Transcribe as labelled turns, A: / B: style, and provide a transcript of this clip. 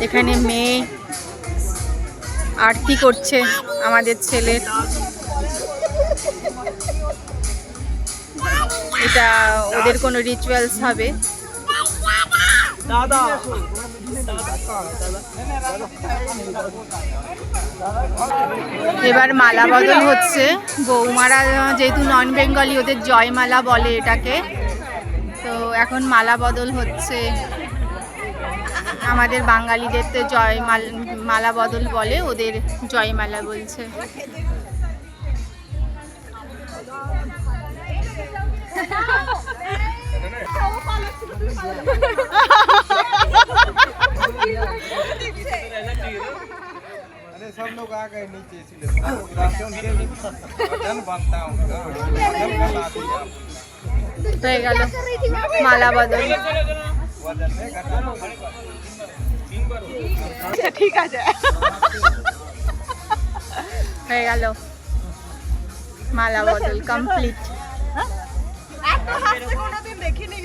A: এখানে মেয়ে আরতি করছে আমাদের ছেলের। এটা ওদের কোনো রিচুয়ালস হবে। এবার মালা বদল হচ্ছে। বৌমারা যেহেতু নন বেঙ্গলি, ওদের জয়মালা বলে এটাকে। তো এখন মালা বদল হচ্ছে। আমাদের বাঙালিদের তো মালা বদল বলে, ওদের জয়মালা বলছে।
B: सब लोग आ गए नीचे, इसलिए बनता
A: হয়ে গেল মালা বদল।
C: ঠিক আছে,
A: হয়ে গেল মালা বদল কমপ্লিট।
C: এত হাসতে কোনোদিন দেখিনি।